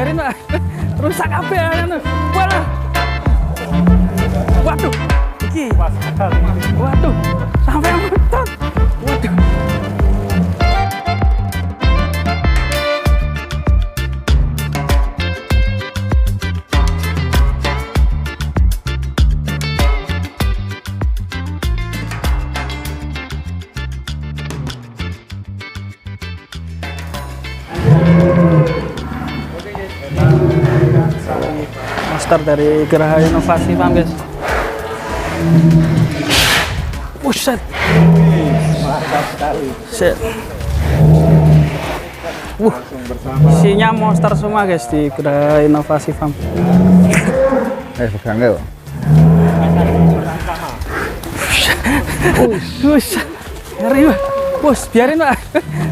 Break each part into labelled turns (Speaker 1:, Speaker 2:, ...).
Speaker 1: biarin Pak. Rusak kabeh anu. Walah. Waduh. Iki. Waduh. Sampai muter. Waduh. Master dari Geraha Inovasi Farm guys. Buset.
Speaker 2: Mantap sekali.
Speaker 1: Set. Isinya monster semua guys di Geraha Inovasi Farm.
Speaker 2: Pegang yuk.
Speaker 1: Buset. Ngeri Pak. Bos, biarin Pak.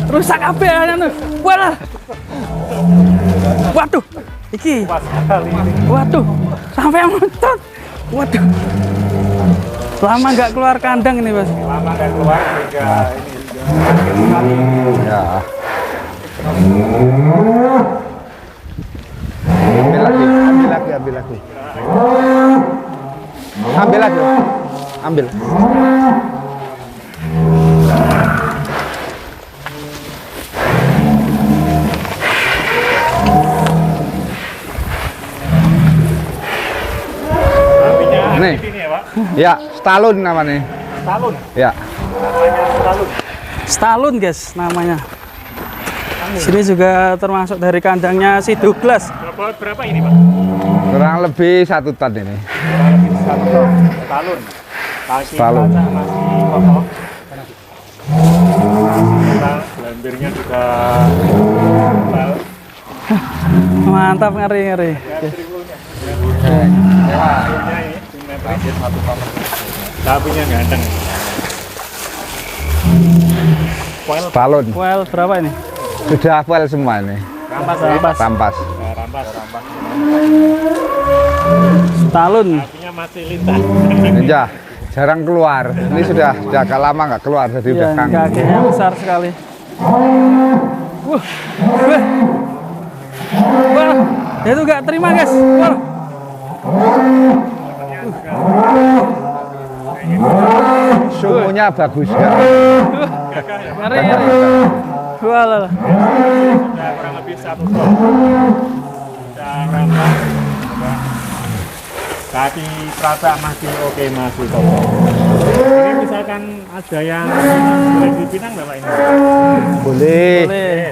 Speaker 1: Rusak kabeh anu. Walah. Waduh. Iki. Waduh. Sampai muter. Waduh. Lama nggak keluar kandang ini, Bos.
Speaker 3: Lama nggak keluar sehingga ini
Speaker 2: Ya. Ambil lagi. Ambil lagi. Ambil. Nih.
Speaker 3: ini ya Pak.
Speaker 2: Ya, Stalun namanya.
Speaker 3: Stalun.
Speaker 2: Ya.
Speaker 3: Namanya Stalun.
Speaker 1: Stalun guys namanya. Sini juga termasuk dari kandangnya si Douglas.
Speaker 3: Berapa ini Pak?
Speaker 2: Kurang lebih 1 ton ini.
Speaker 3: Kurang lebih 1 ton. Stalun. Kaki
Speaker 2: Stalun.
Speaker 3: kaca masih kokoh. Lambirnya juga tebal.
Speaker 1: Mantap, ngeri.
Speaker 3: Sapinya ganteng.
Speaker 2: Stalun.
Speaker 1: Well, berapa ini?
Speaker 2: Sudah full semua ini.
Speaker 3: Rampas.
Speaker 2: Rampas.
Speaker 3: Rampas.
Speaker 1: Stalun.
Speaker 3: Sapinya masih lintas.
Speaker 2: Ya, jarang keluar. Ini sudah agak lama nggak keluar, jadi udah
Speaker 1: Iya,
Speaker 2: kangen.
Speaker 1: kakinya besar sekali. Wah. Wah. Dia tuh nggak terima guys. Wah.
Speaker 2: Sumunya bagus ya.
Speaker 1: Ngeri. Wah.
Speaker 3: Sudah kurang lebih 1 ton. Sudah rampas. Kaki terasa masih oke, masih kokoh. Ini misalkan ada yang boleh dipinang nggak Pak ini?
Speaker 2: Boleh.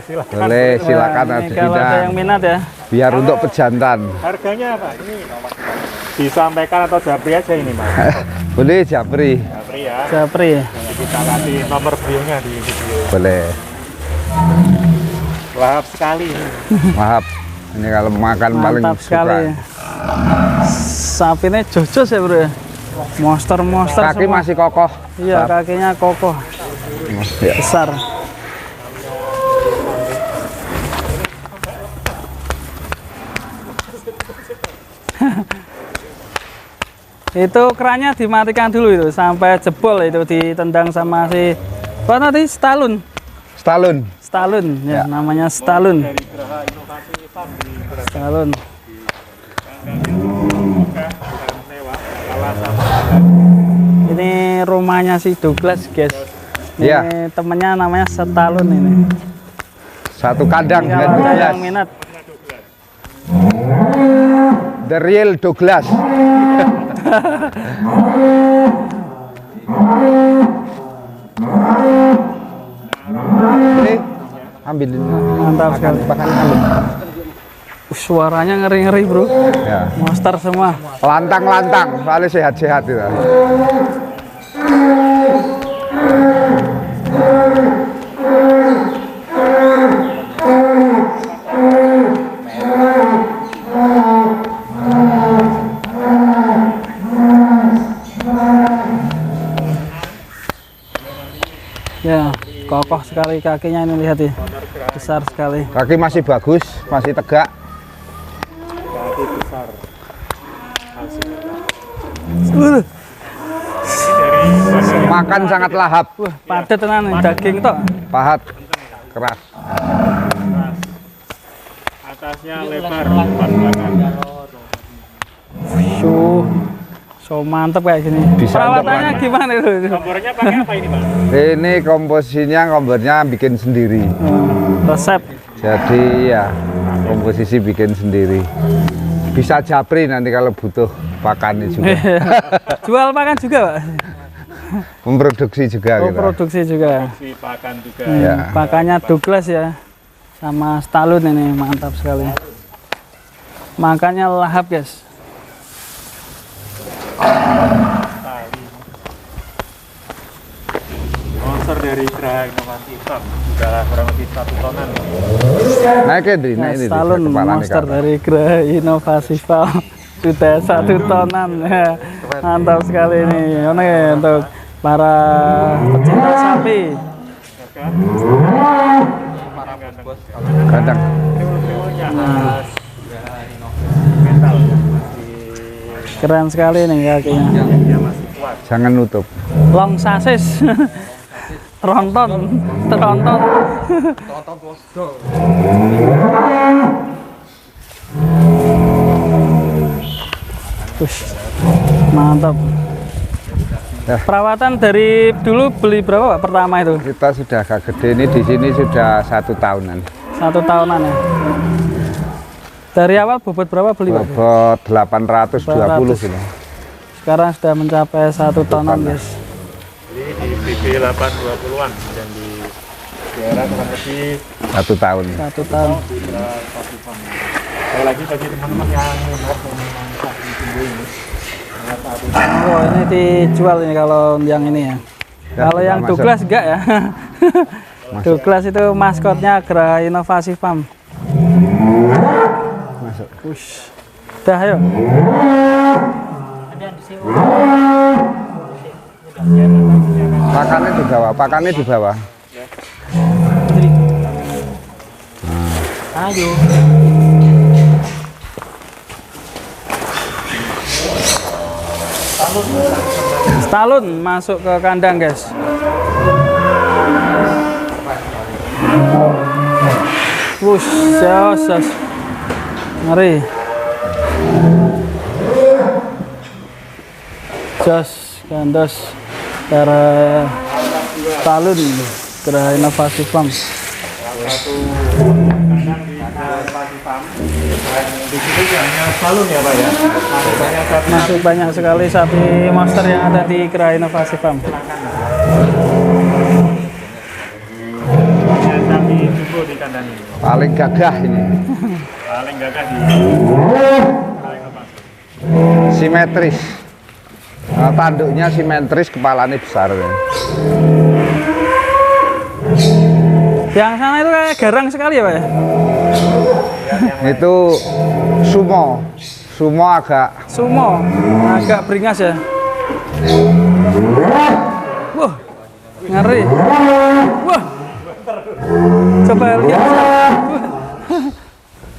Speaker 3: Silakan.
Speaker 2: Boleh, silakan
Speaker 1: Wah,
Speaker 2: ada
Speaker 1: ini kalau ada yang minat ya.
Speaker 2: biar untuk pejantan.
Speaker 3: Harganya Pak, ini disampaikan atau japri aja ini Pak?
Speaker 2: Boleh japri.
Speaker 3: Japri ya.
Speaker 1: Japri.
Speaker 3: Nanti kita kasih nomor bionya di video.
Speaker 2: Boleh.
Speaker 3: Lahap sekali.
Speaker 2: Maaf. Ini kalau makan paling
Speaker 1: Mantap sekali.
Speaker 2: suka.
Speaker 1: Sapinya jojos ya bro ya. Monster
Speaker 2: Kaki
Speaker 1: semua.
Speaker 2: masih kokoh.
Speaker 1: Iya, kakinya kokoh,
Speaker 2: Ya.
Speaker 1: besar. Itu kerannya dimatikan dulu itu sampai jebol, itu ditendang sama si apa tadi? Stalun.
Speaker 2: Stalun.
Speaker 1: Ya, namanya Stalun. Stalun. Ini rumahnya si Douglas guys. Ini
Speaker 2: Iya.
Speaker 1: temennya namanya Stalun ini.
Speaker 2: Satu kandang
Speaker 1: Ini
Speaker 2: dengan
Speaker 1: kalau ada
Speaker 2: Douglas.
Speaker 1: yang minat.
Speaker 2: The real Douglas. Ini ambilin.
Speaker 1: Mantap sekali.
Speaker 2: Ambil.
Speaker 1: Suaranya ngeri-ngeri bro.
Speaker 2: Ya.
Speaker 1: Monster semua.
Speaker 2: Lantang-lantang, soalnya sehat-sehat itu.
Speaker 1: Ya, kokoh sekali kakinya ini, lihat ya. Besar sekali.
Speaker 2: Kaki masih bagus, masih tegak.
Speaker 3: Kaki besar.
Speaker 2: Makan sangat lahap,
Speaker 1: Wah, padat tenan nih, daging tok.
Speaker 2: pahat, keras.
Speaker 3: Atasnya lebar, depan belakang.
Speaker 1: So mantep kayak gini.
Speaker 2: Bisa
Speaker 1: Perawatannya
Speaker 2: untuk
Speaker 1: gimana itu?
Speaker 3: Kompornya pakai apa ini, Pak?
Speaker 2: Ini komposisinya kompornya bikin sendiri.
Speaker 1: Resep.
Speaker 2: Jadi ya komposisi bikin sendiri. Bisa japri nanti kalau butuh pakannya juga.
Speaker 1: Jual makan juga, Pak.
Speaker 2: Memproduksi juga
Speaker 1: Oh,
Speaker 2: gitu.
Speaker 1: produksi juga.
Speaker 3: Si pakan juga.
Speaker 2: Ya.
Speaker 1: Pakannya Douglas ya. Sama Stalun ini mantap sekali. Makannya lahap, guys.
Speaker 3: Monster dari Geraha Inovasi Farm sudah kurang lebih 1 tonan.
Speaker 2: Naik ini,
Speaker 1: Nah,
Speaker 2: ini
Speaker 1: Stalun monster dari Geraha Inovasi Farm sudah 1 tonan. Ya, mantap sekali ini. Ini untuk para pecinta sapi.
Speaker 2: kadang
Speaker 1: Keren sekali nih kakinya.
Speaker 2: jangan nutup.
Speaker 1: Long sasis. Tronton. Ush, mantap.
Speaker 2: Ya.
Speaker 1: Perawatan dari dulu beli berapa, Pak, pertama itu?
Speaker 2: Kita sudah agak gede ini, di sini sudah 1 tahunan.
Speaker 1: 1 tahunan ya. Dari awal bobot berapa beli, Pak?
Speaker 2: Bobot 820 gitu.
Speaker 1: Sekarang sudah mencapai 1 tonan, guys.
Speaker 3: Ini di BB 820-an dan di daerah kurang lebih
Speaker 2: 1 tahun.
Speaker 1: 1 tahun.
Speaker 3: Sekali lagi bagi teman-teman yang minat memang sapi tumbuh ini.
Speaker 1: Oh, ini dijual ini kalau yang ini ya.
Speaker 2: Ya,
Speaker 1: Kalau yang
Speaker 2: masuk.
Speaker 1: Douglas enggak ya. Douglas itu maskotnya Geraha Inovasi Farm.
Speaker 2: Masuk.
Speaker 1: Ush. Dah ayo.
Speaker 2: Pakannya di bawah, pakannya di bawah.
Speaker 1: Ayo. Stalun masuk ke kandang, guys. Wush, jos. Ngeri. Jos, gandos. Cara Stalun, Geraha Inovasi Farm.
Speaker 3: Satu kandang di Inovasi Farm. Di sini hanya Stalun ya, Pak ya. Banyak sapi
Speaker 1: Masuk banyak sekali sapi monster yang ada di Geraha Inovasi Farm.
Speaker 3: sapi tumbuh di kandang ini.
Speaker 2: Paling gagah ini.
Speaker 3: Paling gagah di paling apa?
Speaker 2: Simetris. Nah, tanduknya simetris, kepalanya besar.
Speaker 1: Yang sana itu kayak garang sekali ya, Pak ya?
Speaker 2: Itu sumo. Sumo agak
Speaker 1: Sumo, agak beringas ya. Wah, ngeri. Wah, coba lihat.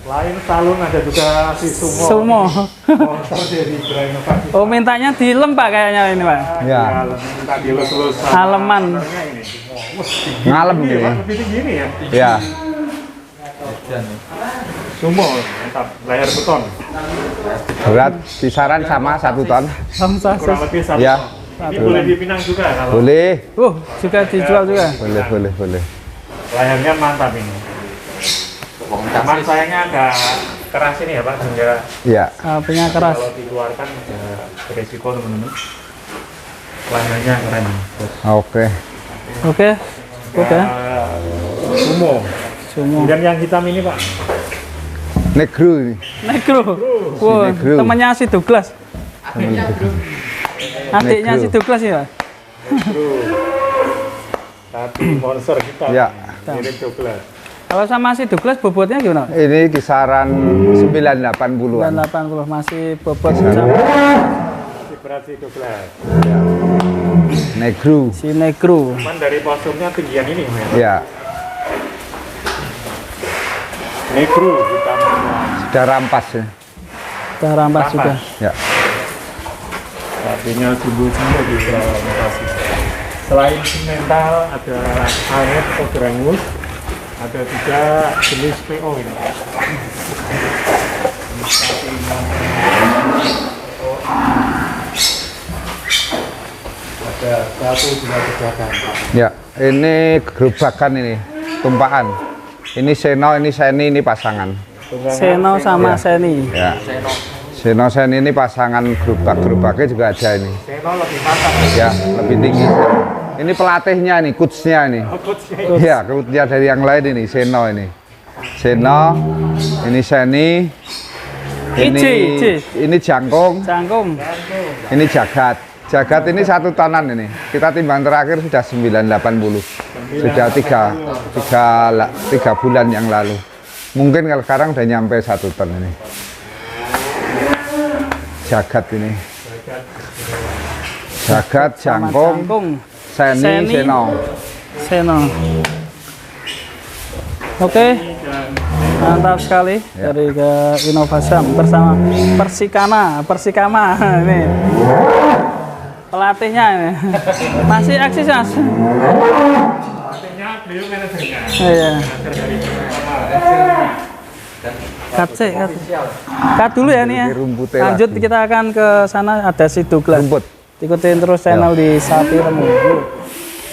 Speaker 3: Lain Stalun ada juga si Sumo.
Speaker 1: Sumo.
Speaker 3: Monster dari Geraha Inovasi.
Speaker 1: Oh, mintanya dilem, Pak, kayaknya ini, Pak.
Speaker 2: ya
Speaker 3: Minta dilus-lus.
Speaker 1: Haleman.
Speaker 3: Ini.
Speaker 2: ngalem
Speaker 3: Ini
Speaker 2: ini.
Speaker 3: Pak, lebih tinggi ini ya.
Speaker 2: Ya,
Speaker 3: Sumo, mantap. Layar beton.
Speaker 2: berat kisaran sama 1 ton.
Speaker 1: Long sasis.
Speaker 3: Kurang lebih 1
Speaker 2: Ya.
Speaker 3: ton. Ini boleh dipinang juga kalau
Speaker 2: Boleh,
Speaker 1: Juga dijual juga.
Speaker 2: boleh.
Speaker 3: layarnya mantap ini. Cuman sayangnya agak keras ini ya Pak, sehingga
Speaker 2: Ya,
Speaker 1: Sapinya keras.
Speaker 3: kalau dikeluarkan ada beresiko teman-teman. Layarnya keren.
Speaker 2: oke.
Speaker 1: Oke, udah.
Speaker 3: Sumo.
Speaker 1: Sumo.
Speaker 3: Kemudian yang hitam ini Pak,
Speaker 2: Negro ini.
Speaker 1: Negro. Wah,
Speaker 2: Negro.
Speaker 1: temannya si Douglas. Adiknya
Speaker 2: Negro.
Speaker 1: si Douglas ya.
Speaker 3: tapi monster hitam.
Speaker 2: Ya.
Speaker 3: Mirip coklat.
Speaker 1: Kalau sama si Douglas bobotnya gimana?
Speaker 2: Ini kisaran 980-an.
Speaker 1: 980 masih bobot
Speaker 2: Kisaran.
Speaker 1: sama
Speaker 3: Si berat si coklat.
Speaker 2: Ya. Negro.
Speaker 1: si Negro.
Speaker 3: Cuman dari posturnya tinggian ini Mas.
Speaker 2: Ya,
Speaker 3: Negro hitam semua.
Speaker 2: sudah rampas ya.
Speaker 1: Udah rampas juga.
Speaker 2: Ya.
Speaker 3: Artinya tumbuh semua di Geraha Inovasi. Selain mental ada Almet Ograngus Ada 3 jenis PO ini. Ada 1 2 pedagang.
Speaker 2: Ya, ini gerobakan ini, tumpahan. Ini Seno, ini Seni, ini pasangan.
Speaker 1: Seno sama Seni.
Speaker 2: Ya. Seno Seni ini pasangan gerobaknya juga ada ini.
Speaker 3: Seno lebih mantap.
Speaker 2: Ya, lebih tinggi. Ini pelatihnya nih, coachnya nih. Ya, coachnya dari yang lain ini, Seno ini. Seno, ini Seni, ini Jangkung, ini Jagat. Jagat ini 1 tonan ini. Kita timbang terakhir sudah 980. Sudah 3 bulan yang lalu. Mungkin kalau sekarang udah nyampe 1 ton ini. Jagat ini. Jagat, Jangkung, Seni,
Speaker 1: Seno. Oke. Mantap sekali dari ke Inovasi bersama Persikama ini. Pelatihnya ini. Masih eksis, Mas.
Speaker 3: Artinya beliau manajernya.
Speaker 1: Iya. Cut dulu ya nih ya. Lanjut kita akan ke sana, ada si Douglas.
Speaker 2: Rumput.
Speaker 1: Ikutin terus channel di Sapi Remu.